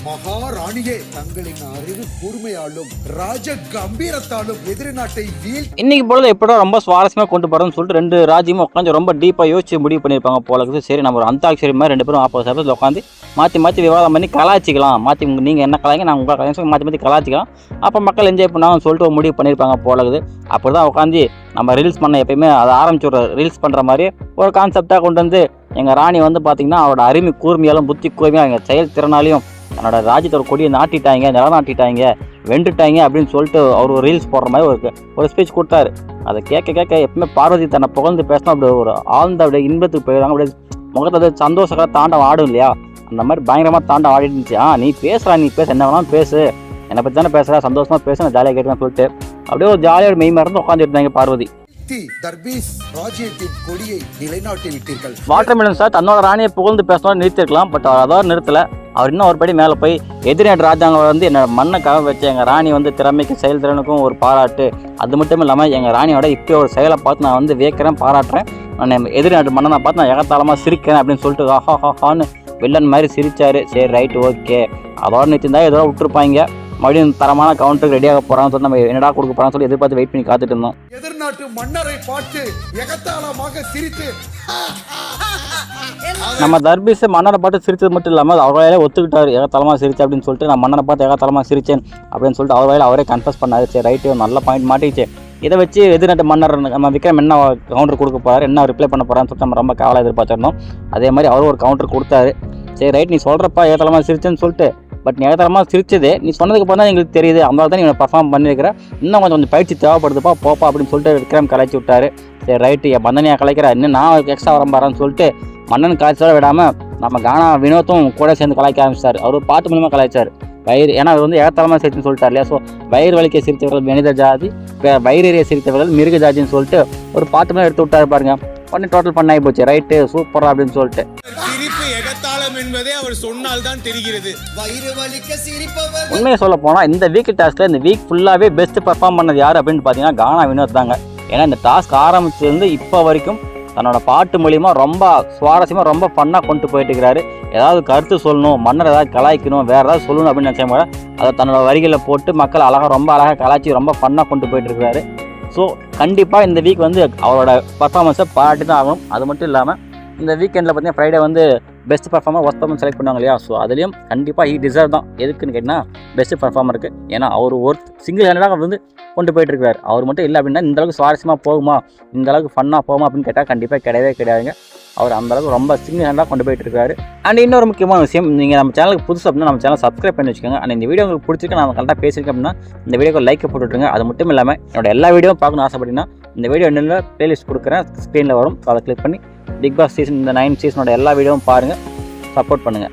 மகாராணியே, தங்களின் அறிவு கூர்மையாலும் ராஜ கம்பீரத்தாலும் எதிரி நாட்டை இன்னைக்கு பொழுது எப்படா ரொம்ப சுவாரஸ்யமா கொண்டு போறோம்னு சொல்லிட்டு ரெண்டு ராஜ்யமும் உட்காந்து ரொம்ப டீப்பா யோசிச்சு முடிவு பண்ணியிருப்பாங்க போல இருக்குது. சரி, நம்ம ஒரு அந்தாட்சரி மாதிரி ரெண்டு பேரும் ஆப்போசிட் உட்காந்து மாற்றி விவாதம் பண்ணி கலாச்சிக்கலாம். நீங்கள் என்ன கலாய்ங்க, நான் உங்கள் கலாய்ச்சி மாற்றி கலாச்சிக்கலாம். அப்போ மக்கள் என்ஜாய் பண்ணாங்கன்னு சொல்லிட்டு ஒரு முடிவு பண்ணியிருப்பாங்க போல இருக்குது. அப்படி தான் உட்காந்து நம்ம ரீல்ஸ் பண்ண எப்பயுமே அதை ஆரம்பிச்சுடுற ரீல்ஸ் பண்ணுற மாதிரி ஒரு கான்செப்டாக கொண்டு வந்து எங்கள் ராணி வந்து பார்த்திங்கன்னா அவரோட அருமை கூர்மையாலும் புத்தி கூர்மையாக எங்கள் செயல் திறனாலையும் என்னோட ராஜ்யத்தோட கொடியை நாட்டிட்டாங்க, நிலநாட்டிட்டாங்க, வென்றுட்டாங்க அப்படின்னு சொல்லிட்டு அவர் ஒரு ரீல்ஸ் போடுற மாதிரி ஒரு ஸ்பீச் கொடுத்தாரு. அதை கேட்க எப்பவுமே பார்வதி தன்னை புகழ்ந்து பேசினா அப்படி ஒரு ஆழ்ந்த அப்படியே இன்பத்துக்கு போயிடுறாங்க. அப்படியே முகத்தை சந்தோஷக்காக தாண்டம் ஆடும் இல்லையா, அந்த மாதிரி பயங்கரமாக தாண்டம் ஆடிட்டு இருந்துச்சு. நீ பேசுகிறா, நீ பேச என்ன வேணாலும் பேசு, என்னை பற்றி தானே பேசுகிறா, சந்தோஷமாக பேச, நான் ஜாலியாக கேட்குறேன்னு சொல்லிட்டு அப்படியே ஒரு ஜாலியாக மெய் மறந்து உட்காந்துட்டு இருந்தாங்க பார்வதி. வாட்டர்மெலன் சார் தன்னோட ராணியை புகழ்ந்து பேசணும் நிறுத்திருக்கலாம், பட் அவர் அதாவது நிறுத்தலை. அவர் இன்னும் ஒரு படி மேலே போய் எதிர்நாட்டு ராஜாங்க வந்து என்னோட மண்ணுக்காக வச்சு எங்கள் ராணி வந்து திறமைக்கு செயல்திறனுக்கும் ஒரு பாராட்டு. அது மட்டும் இல்லாமல் எங்கள் ராணியோட இப்போ ஒரு செயலை பார்த்து நான் வந்து வியக்கிறேன், பாராட்டுறேன். நான் எதிர்நாட்டு மண்ணை நான் பார்த்து நான் எகத்தாளமாக சிரிக்கிறேன் அப்படின்னு சொல்லிட்டு ஹான்னு வில்லன் மாதிரி சிரிச்சாரு. சரி, ரைட், ஓகே. அதோட நிறுத்திருந்தா ஏதோ விட்டுருப்பாங்க. மறுபடியும் தரமான கவுண்டருக்கு ரெடியாக போகிறான்னு சொல்லி நம்ம என்னடா கொடுக்க போகிறான்னு சொல்லி எதிர்பார்த்து வெயிட் பண்ணி காத்துட்டு இருந்தோம். எதிர்நாட்டு மன்னரை பார்த்து எகத்தாளமாக சிரித்து நம்ம தர்பீஸ் மன்னரை பார்த்து சிரிச்சது மட்டும் இல்லாமல் அவர் வாயிலே ஒத்துக்கிட்டார், எகத்தாளமாக சிரிச்சு அப்படின்னு சொல்லிட்டு. நான் மன்னரை பார்த்து எகத்தாளமாக சிரிச்சேன் அப்படின்னு சொல்லிட்டு அவர் வாயில அவரே கன்ஃபஸ் பண்ணாரு. சரி, ரைட்டு, நல்ல பாயிண்ட் மாட்டிச்சு. இதை வச்சு எதிர்நாட்டு மன்னர் நம்ம விக்ரம் என்ன கவுண்டர் கொடுக்க போகிறார், என்ன ரிப்ளை பண்ண போகிறான்னு சொல்லிட்டு நம்ம ரொம்ப கவலை எதிர்பார்த்திருந்தோம். அதே மாதிரி அவரும் ஒரு கவுண்டர் கொடுத்தாரு. சரி, ரைட், நீ சொல்கிறப்பா எகத்தாளமாக சிரிச்சேன்னு சொல்லிட்டு. பட் நீ ஏகத்தரமாக சிரிச்சது நீ சொன்னதுக்கு அப்புறம் தான் எங்களுக்கு தெரியுது, அதனால தான் நீ பர்ஃபார்ம் பண்ணியிருக்கிறேன், இன்னும் கொஞ்சம் பயிற்சி தேவைப்படுதுப்பா, போப்பா அப்படின்னு சொல்லிட்டு விக்ரம் கலாய்ச்சி விட்டாரு. சரி, ரைட்டு, என் பந்தனியாக கலைக்கிறா, இன்னும் நான் எக்ஸ்ட்ரா வரம்பாரான்னு சொல்லிட்டு மன்னன் கலாய்ச்சோட விடாமல் நம்ம கானா வினோத்தும் கூட சேர்ந்து கலாய்க்க ஆரம்பிச்சார். அவர் பாட்டு மூலமாக கலாய்ச்சார். வயிறு, ஏன்னா அவர் வந்து ஏகத்தரமாக சிரிச்சுன்னு சொல்லிட்டார் இல்லையா. ஸோ வயிறு வலிக்க சிரித்தவர்கள் மனித ஜாதி, வயிறேறிய சிரித்தவர்கள் மிருக ஜாதின்னு சொல்லிட்டு ஒரு பாட்டு மூலம் எடுத்து விட்டாரு பாருங்க. பண்ணி டோட்டல் பண்ணாகி போச்சு. ரைட்டு, சூப்பரா அப்படின்னு சொல்லிட்டு என்பதே அவர் சொன்னால் தான் தெரிகிறது. உண்மையை சொல்ல போனால் இந்த வீக் டாஸ்க்ல இந்த வீக் ஃபுல்லாகவே பெஸ்ட் பர்ஃபார்ம் பண்ணது யார் அப்படின்னு பார்த்தீங்கன்னா கானா வினோத் தாங்க. ஏன்னா இந்த டாஸ்க் ஆரம்பிச்சிருந்து இப்போ வரைக்கும் தன்னோட பாட்டு மூலிமா ரொம்ப சுவாரஸ்யமாக ரொம்ப ஃபன்னாக கொண்டு போயிட்டு இருக்கிறாரு. ஏதாவது கருத்து சொல்லணும், மன்னர் ஏதாவது கலாய்க்கணும், வேறு ஏதாவது சொல்லணும் அப்படின்னு நினச்சா கூட அதை தன்னோட வரிகளில் போட்டு மக்கள் ரொம்ப அழகாக கலாய்ச்சி ரொம்ப ஃபன்னாக கொண்டு போயிட்டு இருக்கிறாரு. ஸோ கண்டிப்பாக இந்த வீக் வந்து அவரோட பர்ஃபார்மன்ஸை பாராட்டி தான் ஆகணும். அது மட்டும் இல்லாமல் இந்த வீக்கெண்டில் பார்த்தீங்கன்னா ஃப்ரைடே வந்து best performer worst performer select பண்ணுவாங்க இல்லையா. ஸோ அதுலேயும் கண்டிப்பாக ஹீ டிசர்வ் தான். எதுக்குன்னு கேட்டிங்கன்னா பெஸ்ட் பர்ஃபார்மருக்கு. ஏன்னா அவர் ஒரு சிங்கிள் ஹேண்டடாக வந்து கொண்டு போயிட்டு இருக்காரு. அவர் மட்டும் இல்லை அப்படின்னா இந்தளவுக்கு சுவாரஸ்யமாக போகுமா, இந்தளவுக்கு ஃபன்னாக போகுமா அப்படின்னு கேட்டால் கண்டிப்பாக கிடையாதுங்க. அவர் அந்தளவுக்கு ரொம்ப சிங்கிள் ஹேண்டாக கொண்டு போயிட்டு இருக்காரு. அண்ட் இன்னொரு முக்கியமான விஷயம், நீங்கள் நம்ம சேனலுக்கு புதுசு அப்படின்னா நம்ம சேனல் சப்ஸ்கிரைப் பண்ணி வச்சுக்கோங்க. அண்ட் இந்த வீடியோ உங்களுக்கு பிடிச்சிருக்கு, நான் கரெக்டாக பேசியிருக்கேன் அப்படின்னா இந்த வீடியோக்கு லைக் போட்டுவிட்டுருங்க. அது மட்டும் இல்லாமல் என்னோட எல்லா வீடியோவும் பார்க்கணும்னு ஆசைப்பட்டீங்கன்னா இந்த வீடியோ என்னென்ன பிளேலிஸ்ட் கொடுக்குறேன், ஸ்க்ரீனில் வரும். அதை கிளிக் பண்ணி பிக் பாஸ் சீசன் இந்த 9 சீசனோட எல்லா வீடியோவும் பாருங்கள், சப்போர்ட் பண்ணுங்கள்.